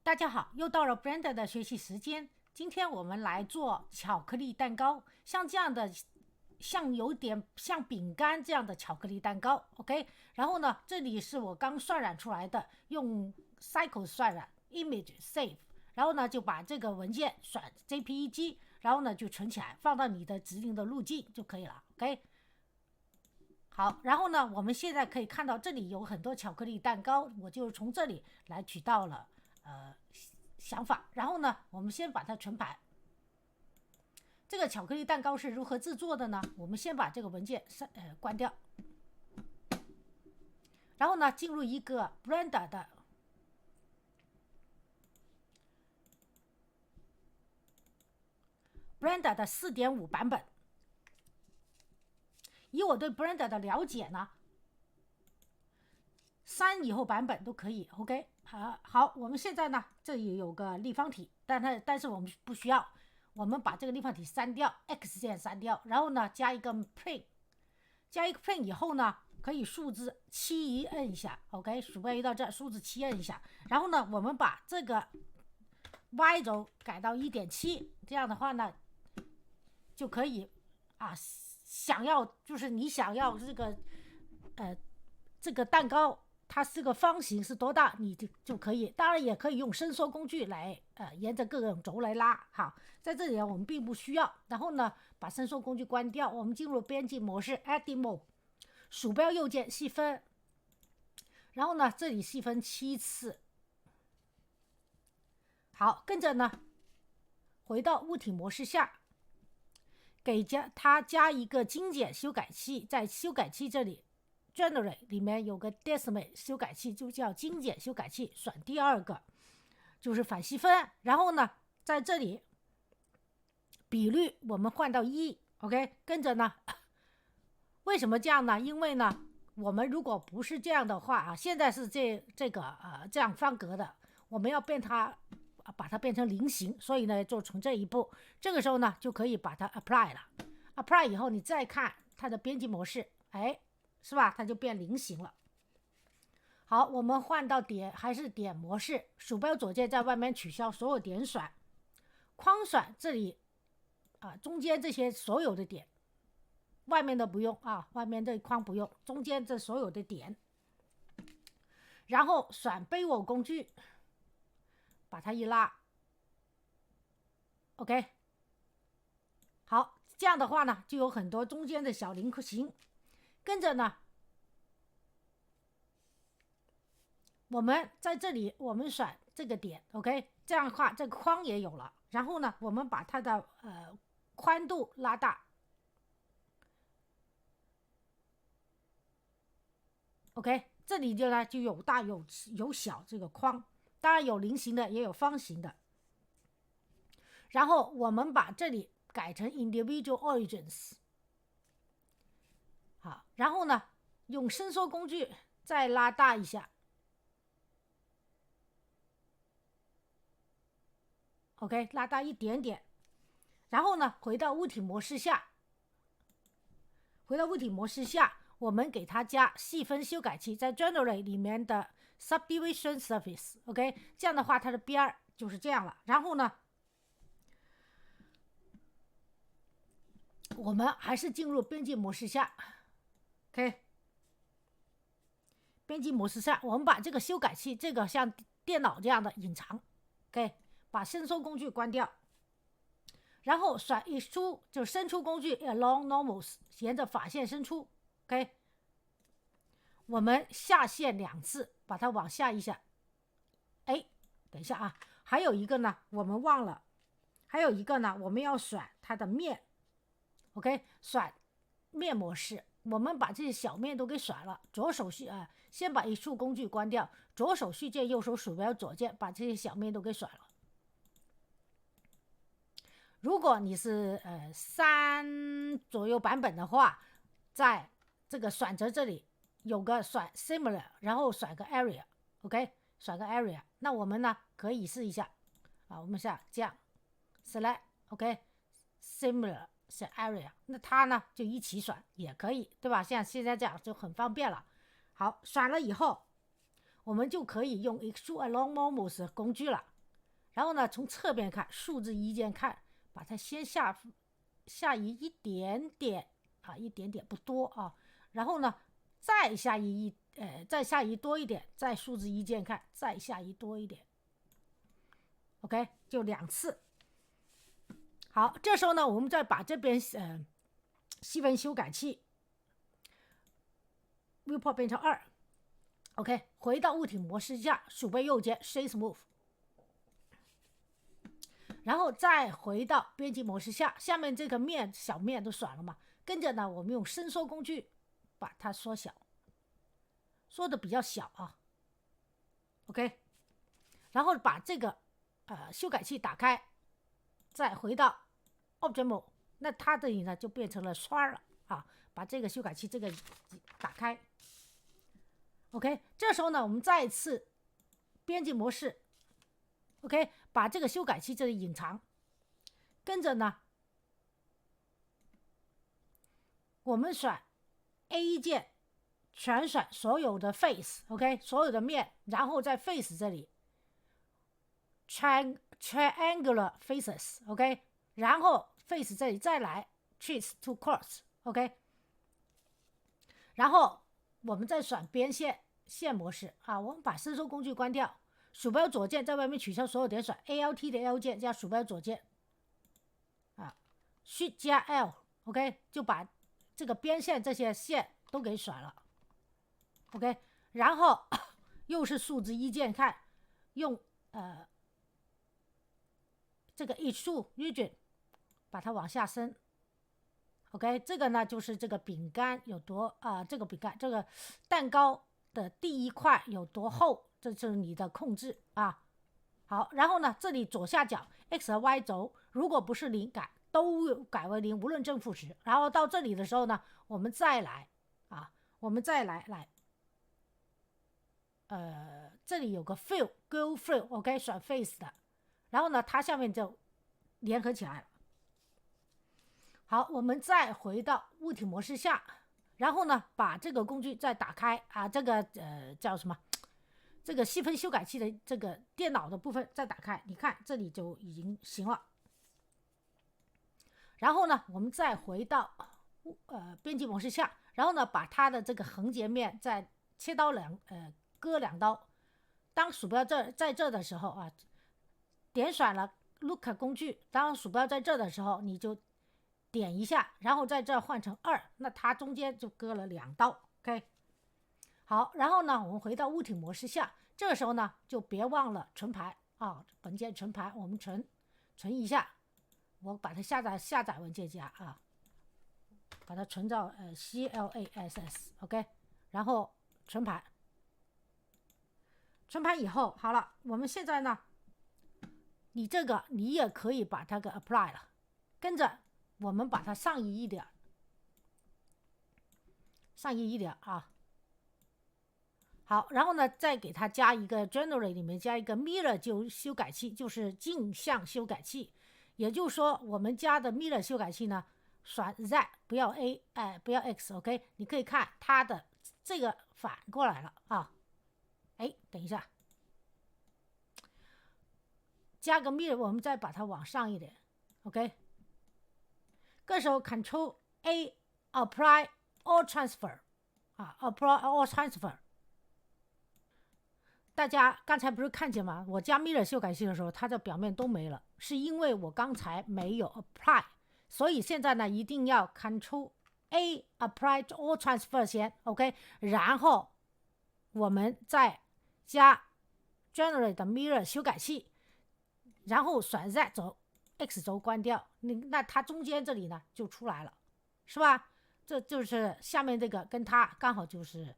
大家好，又到了 Brenda 的学习时间。今天我们来做巧克力蛋糕，像这样的，有点像饼干这样的巧克力蛋糕 ，OK。然后呢，这里是我刚渲染出来的，用 Cycle 渲染 Image Save，然后呢就把这个文件选 JPEG，然后呢就存起来，放到你的指定的路径就可以了 ，OK。好，然后呢，我们现在可以看到这里有很多巧克力蛋糕，我就从这里来取到了想法。然后呢，我们先把它存盘。这个巧克力蛋糕是如何制作的呢？我们先把这个文件关掉，然后呢，进入一个 Brenda 的4.5 版本。以我对 Brenda 的了解呢，3以后版本都可以 ，OK。好，我们现在呢，这里有个立方体，但是我们不需要，我们把这个立方体删掉 ，X 键删掉，然后呢加一个 Plane， 加一个 Plane 以后呢，可以数字7摁一下 ，OK， 鼠标移到这，数字7摁一下，然后呢，我们把这个 Y 轴改到 1.7， 这样的话呢，就可以就是你想要这个蛋糕它是个方形是多大，你就可以，当然也可以用伸缩工具来沿着各种轴来拉。好，在这里我们并不需要。然后呢，把伸缩工具关掉，我们进入编辑模式 Edit Mode， 鼠标右键细分，然后呢这里细分7次。好，跟着呢回到物体模式下，给它加一个精简修改器，在修改器这里 Generate 里面有个 Decimate 修改器，就叫精简修改器，选第2个就是反细分。然后呢在这里比率我们换到1， OK。 跟着呢，为什么这样呢？因为呢我们如果不是这样的话现在是这样方格的，我们要把它变成菱形，所以呢就从这一步，这个时候呢就可以把它 apply 了。apply 以后你再看它的编辑模式，是吧？它就变菱形了。好，我们换到还是点模式，鼠标左键在外面取消所有点选，框选这里中间这些所有的点，外面的不用外面这框不用，中间这所有的点，然后选贝沃工具，把它一拉 ，OK。好，这样的话呢，就有很多中间的小菱形。跟着呢，我们在这里我们选这个点 ，OK， 这样的话这个框也有了。然后呢，我们把它的宽度拉大 ，OK， 这里就有大有小这个框，当然有菱形的也有方形的。然后我们把这里改成 Individual Origins， 好，然后呢用伸缩工具再拉大一下 ，OK， 拉大一点点。然后呢回到物体模式下，我们给它加细分修改器，在 Generate 里面的 Subdivision Surface， OK， 这样的话它的边就是这样了。然后呢我们还是进入编辑模式下 ，OK， 编辑模式下，我们把这个修改器，这个像电脑这样的隐藏 ，OK， 把伸缩工具关掉，然后选Extrude，就是伸出工具 Along Normals， 沿着法线伸出 ，OK。我们下线2次，把它往下一下。等一下还有一个呢，我们忘了，还有一个呢，我们要选它的面 ，OK， 选面模式。我们把这些小面都给选了，左手先把Extrude工具关掉，左手序键，右手鼠标左键，把这些小面都给选了。如果你是3左右版本的话，在这个选择这里有个选 Similar， 然后选个 Area，OK， 选个 Area。那我们呢可以试一下我们这样 Select， OK， Similar 是 Area， 那它呢就一起选也可以，对吧？像现在这样就很方便了。好，选了以后，我们就可以用 Extrude Along Normals 工具了。然后呢，从侧边看，数字一键看，把它先下移一点点啊，一点点不多啊。然后呢，再下移多一点，再数字一键看，再下移多一点。OK， 就2次。好，这时候呢，我们再把这边细分修改器 viewport 变成2。OK， 回到物体模式下，鼠标右键 Shift Move， 然后再回到编辑模式下，下面这个小面都选了嘛，跟着呢，我们用伸缩工具把它缩小，缩的比较小啊。OK， 然后把这个修改器打开，再回到 Object Mode， 那它这里呢就变成了刷了啊，把这个修改器这个打开。OK， 这时候呢，我们再一次编辑模式 ，OK， 把这个修改器这里隐藏，跟着呢，我们选 A 键，全选所有的 face，OK， 所有的面，然后在 face 这里 triangular faces，OK， 然后 face 这里再来 choose to cross，OK， 然后我们再选边线模式啊，我们把伸缩工具关掉，鼠标左键在外面取消所有点选 ，Alt 的 L 键加鼠标左键啊 ，Shift 加 L，OK， 就把这个边线这些线都给选了 ，OK， 然后又是数字一键看，用这个 Extrude Region 把它往下伸。OK， 这个呢就是这个饼干有多这个蛋糕的第一块有多厚，这就是你的控制啊。好，然后呢，这里左下角 X 和 Y 轴如果不是0都改为0，无论正负值。然后到这里的时候呢，我们再来这里有个 Fill Go Fill，OK， 选 Face 的，然后呢，它下面就联合起来了。好，我们再回到物体模式下，然后呢，把这个工具再打开啊，这个叫什么？这个细分修改器的这个电脑的部分再打开，你看这里就已经行了。然后呢，我们再回到编辑模式下，然后呢，把它的这个横截面再割2刀。当鼠标在这的时候啊，点选了 Look 工具，当鼠标在这的时候，你就点一下，然后在这换成2，那它中间就割了2刀。OK， 好，然后呢，我们回到物体模式下，这个时候呢，就别忘了存盘啊，文件存盘，我们存一下，我把它下载文件夹啊，把它存到CLASS，OK， 然后存盘。存盘以后，好了，我们现在呢，你也可以把它给 apply 了，跟着我们把它上移一点啊。好，然后呢，再给它加一个 Generate 里面加一个 Mirror 修改器，就是镜像修改器。也就是说，我们加的 Mirror 修改器呢，选 Z 不要 A， 不要 X，OK， 你可以看它的这个反过来了啊。等一下，加个 Mirror， 我们再把它往上一点 ，OK。这时候 Ctrl A Apply All Transfer 啊 ，Apply All Transfer。大家刚才不是看见吗？我加 Mirror 修改器的时候，它的表面都没了，是因为我刚才没有 Apply， 所以现在呢，一定要 Ctrl A Apply All Transfer 先 ，OK， 然后我们再加 Generate 的 Mirror 修改器，然后选 Z 轴 X 轴关掉，那它中间这里呢就出来了，是吧？这就是下面这个跟它刚好就是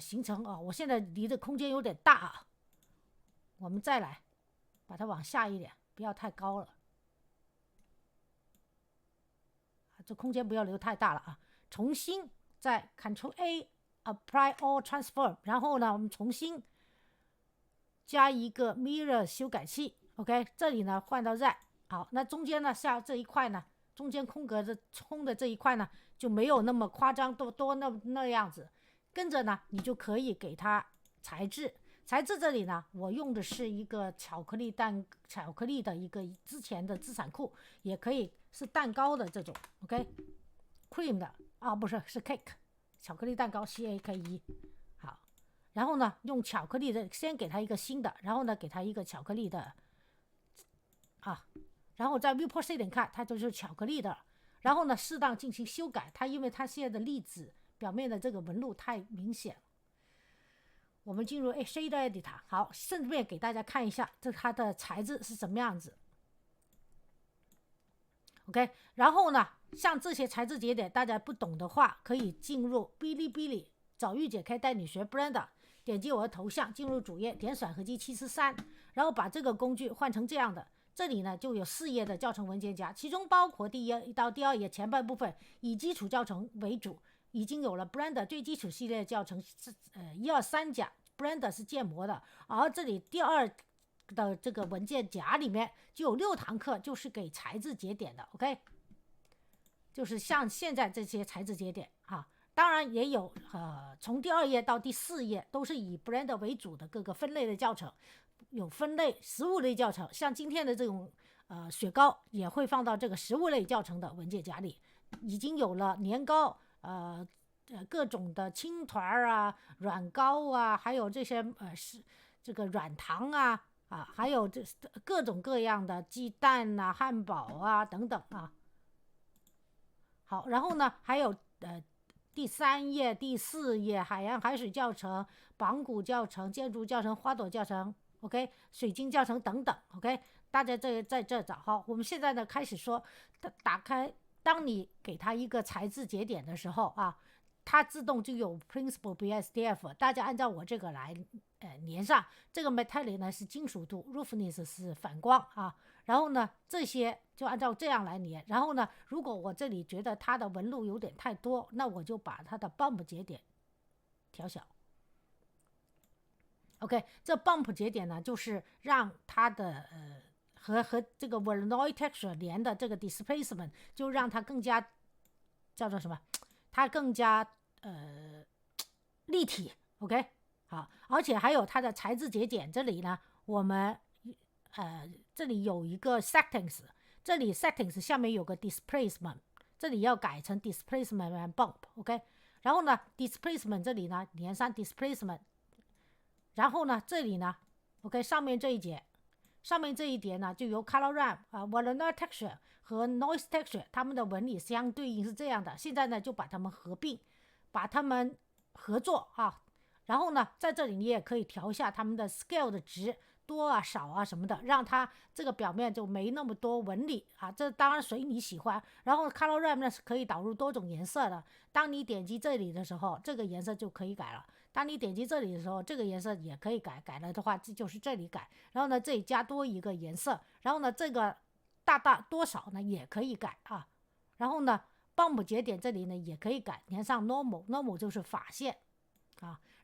形成我现在离的空间有点大啊，我们再来把它往下一点，不要太高了这空间不要留太大了啊。重新再 Ctrl A Apply All Transform， 然后呢，我们重新加一个 Mirror 修改器 ，OK， 这里呢换到 Z， 好，那中间呢下这一块呢，中间空的这一块呢就没有那么夸张多那样子，跟着呢你就可以给它材质材质这里呢，我用的是一个巧克力的一个之前的资产库，也可以是蛋糕的这种 ，OK，cream 的不是 cake， 巧克力蛋糕 CAKE。好，然后呢，用巧克力的先给它一个新的，然后呢给它一个巧克力的然后在 viewport 这点看，它就是巧克力的。然后呢，适当进行修改，因为它现在的粒子表面的这个纹路太明显了。我们进入 Shader Editor， 好，顺便给大家看一下它的材质是什么样子。OK， 然后呢，像这些材质节点，大家不懂的话，可以进入哔哩哔哩找玉姐开带你学 Blender， 点击我的头像，进入主页，点甩合金743，然后把这个工具换成这样的。这里呢就有4页的教程文件夹，其中包括第1到第2页前半部分以基础教程为主，已经有了 Blender 最基础系列教程1、2、3讲 Blender 是建模的，而这里第2的这个文件夹里面就有6堂课，就是给材质节点的 ，OK， 就是像现在这些材质节点当然也有从第2页到第4页都是以 Blender 为主的各个分类的教程。有分类食物类教程，像今天的这种雪糕也会放到这个食物类教程的文件夹里。已经有了年糕各种的青团软糕还有这些这个软糖还有这各种各样的鸡蛋汉堡等等好，然后呢还有第3页第4页海洋海水教程、绑骨教程、建筑教程、花朵教程OK， 水晶教程等等 OK， 大家在这找。好，我们现在呢开始说，打开，当你给它一个材质节点的时候它自动就有 Principal BSDF， 大家按照我这个来粘上。这个 Metallic 呢是金属度 ，Roughness 是反光然后呢这些就按照这样来粘。然后呢，如果我这里觉得它的纹路有点太多，那我就把它的 Bump 节点调小。OK， 这 bump 节点呢，就是让它的和这个 Voronoi texture 连的这个 displacement， 就让它更加叫做什么？它更加立体。OK， 好，而且还有它的材质节点这里呢，我们这里有一个 settings， 这里 settings 下面有个 displacement， 这里要改成 displacement and bump。OK， 然后呢 displacement 这里呢连上 displacement。然后呢，这里呢 ，OK， 上面这一节呢，就由 Color Ramp、Voronoi Texture 和 Noise Texture 它们的纹理相对应是这样的。现在呢，就把它们合并，把它们合作然后呢，在这里你也可以调一下它们的 Scale 的值，多少什么的，让它这个表面就没那么多纹理这当然随你喜欢。然后 Color Ramp 呢是可以导入多种颜色的，当你点击这里的时候，这个颜色就可以改了。当你点击这里的时候，这个颜色也可以改，改了的话，这就是这里改。然后呢，这里加多一个颜色，然后呢，这个大多少呢也可以改然后呢 ，Bump 节点这里呢也可以改，连上 Normal 就是法线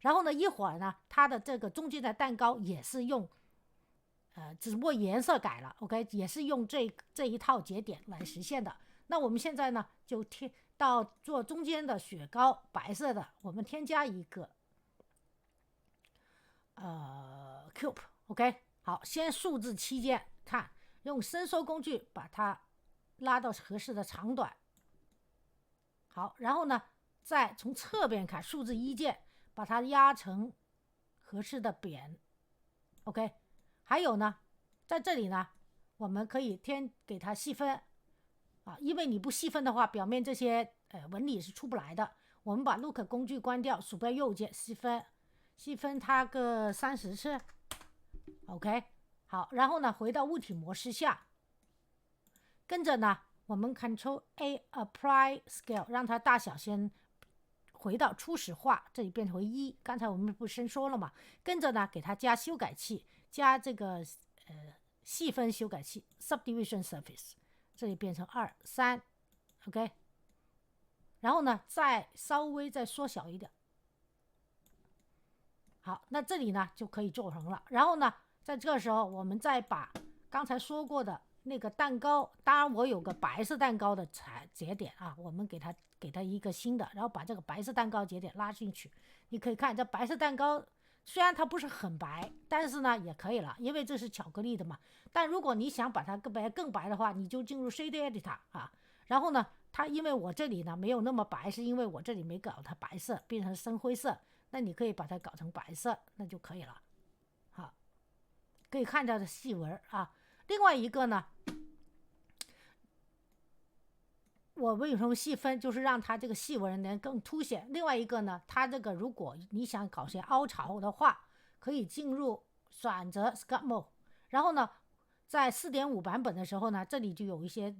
然后呢，一会儿呢，它的这个中间的蛋糕也是用只不过颜色改了 ，OK， 也是用这一套节点来实现的。那我们现在呢，就到做中间的雪糕，白色的，我们添加一个。cube OK， 好，先数字7键看，用伸缩工具把它拉到合适的长短。好，然后呢，再从侧边看，数字1键把它压成合适的扁。OK， 还有呢，在这里呢，我们可以给它细分因为你不细分的话，表面这些纹理是出不来的。我们把 Look 工具关掉，鼠标右键细分它个30次 OK， 好，然后呢回到物体模式下，跟着呢我们 Ctrl A Apply Scale， 让它大小先回到初始化，这里变回1，刚才我们不伸缩了嘛，跟着呢给它加修改器，加这个细分修改器 Subdivision Surface， 这里变成2、3 OK， 然后呢再稍微再缩小一点。好，那这里呢就可以做成了。然后呢，在这个时候，我们再把刚才说过的那个蛋糕，当然我有个白色蛋糕的节点我们给它一个新的，然后把这个白色蛋糕节点拉进去。你可以看这白色蛋糕虽然它不是很白，但是呢也可以了，因为这是巧克力的嘛。但如果你想把它更白的话，你就进入 Shade Editor 啊。然后呢，它因为我这里呢没有那么白，是因为我这里没搞它白色，变成深灰色。那你可以把它搞成白色，那就可以了。好，可以看到的细纹啊。另外一个呢，我为什么细分，就是让它这个细纹能更凸显。另外一个呢，它这个如果你想搞些凹槽的话，可以进入选择 Sculpt Mode， 然后呢，在 4.5 版本的时候呢，这里就有一些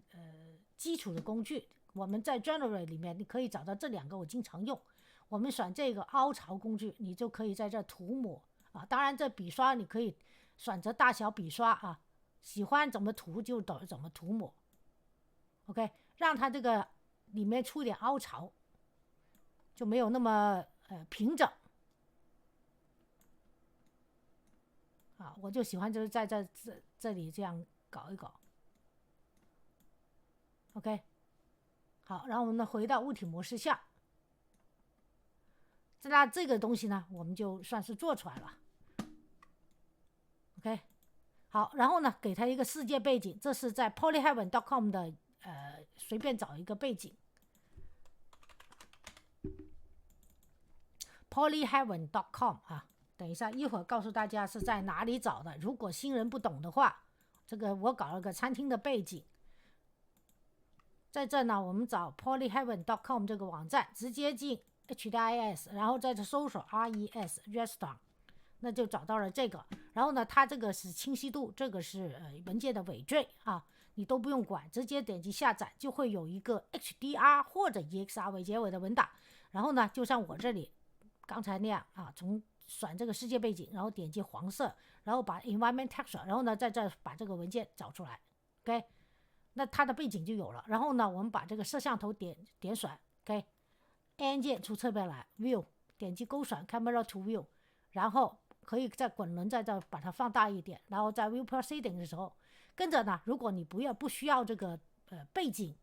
基础的工具。我们在 Generate 里面你可以找到这2个，我经常用。我们选这个凹槽工具，你就可以在这涂抹啊。当然，这笔刷你可以选择大小笔刷啊，喜欢怎么涂就怎么涂抹。OK， 让它这个里面出点凹槽，就没有那么平整啊。我就喜欢就是在这里这样搞一搞。OK， 好，然后我们回到物体模式下。那这个东西呢，我们就算是做出来了。OK， 好，然后呢，给它一个世界背景，这是在 polyheaven.com 的随便找一个背景 ，polyheaven.com 啊。等一下，一会儿告诉大家是在哪里找的。如果新人不懂的话，这个我搞了个餐厅的背景，在这呢，我们找 polyheaven.com 这个网站，直接进 HDIS， 然后在这搜索 RES Restaurant， 那就找到了这个。然后呢，它这个是清晰度，这个是文件的尾缀啊，你都不用管，直接点击下载，就会有一个 HDR 或者 EXR 为结尾的文档。然后呢，就像我这里刚才那样啊，从选这个世界背景，然后点击黄色，然后把 Environment Texture， 然后呢，在这把这个文件找出来 ，OK。那它的背景就有了。然后呢，我们把这个摄像头点选 ，OK，N 键出侧边来 ，View， 点击勾选 Camera to View， 然后可以在滚轮在这把它放大一点，然后在 View Proceeding 的时候，跟着呢，如果你不需要这个背景，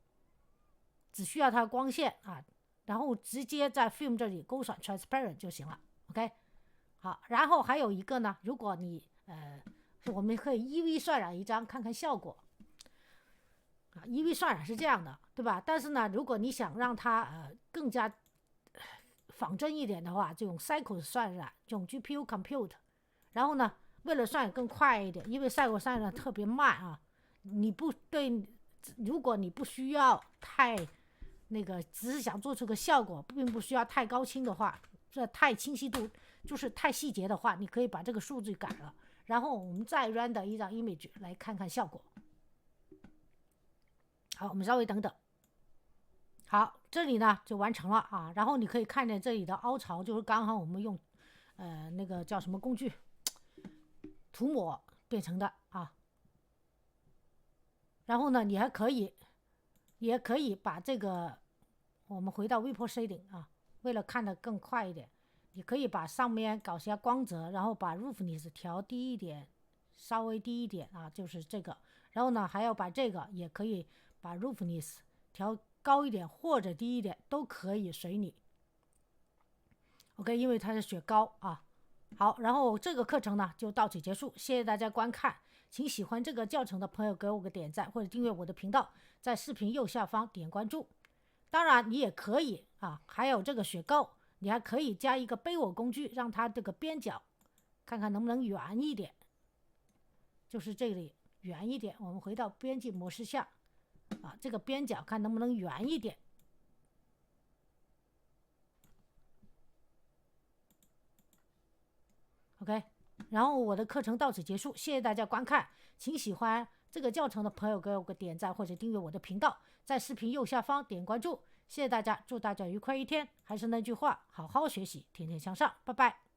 只需要它的光线啊，然后直接在 Film 这里勾选 Transparent 就行了 ，OK。好，然后还有一个呢，如果你我们可以 EV 渲染一张看看效果。EV 渲染是这样的，对吧？但是呢，如果你想让它更加仿真一点的话，就用 Cycle 渲染，用 GPU Compute。然后呢，为了渲染更快一点，因为 Cycle 渲染特别慢啊，如果你不需要太只是想做出个效果，并不需要太高清的话，这太清晰度就是太细节的话，你可以把这个数据改了，然后我们再 render 一张 image 来看看效果。好，我们稍微等等。好，这里呢就完成了啊。然后你可以看见这里的凹槽，就是刚好我们用那个叫什么工具涂抹变成的啊。然后呢，你也可以把这个，我们回到 Vapor Shading 啊，为了看得更快一点，你可以把上面搞些光泽，然后把 Roughness 调低一点，稍微低一点啊，就是这个。然后呢，还要把这个也可以把 Roughness 调高一点或者低一点，都可以随你。OK， 因为它是雪糕啊。好，然后这个课程呢就到此结束，谢谢大家观看。请喜欢这个教程的朋友给我个点赞或者订阅我的频道，在视频右下方点关注。当然你也可以啊，还有这个雪糕，你还可以加一个背我工具，让它这个边角看看能不能圆一点，就是这里圆一点。我们回到编辑模式下啊，这个边角看能不能圆一点。OK， 然后我的课程到此结束，谢谢大家观看。请喜欢这个教程的朋友给我个点赞或者订阅我的频道，在视频右下方点关注。谢谢大家，祝大家愉快一天。还是那句话，好好学习，天天向上，拜拜。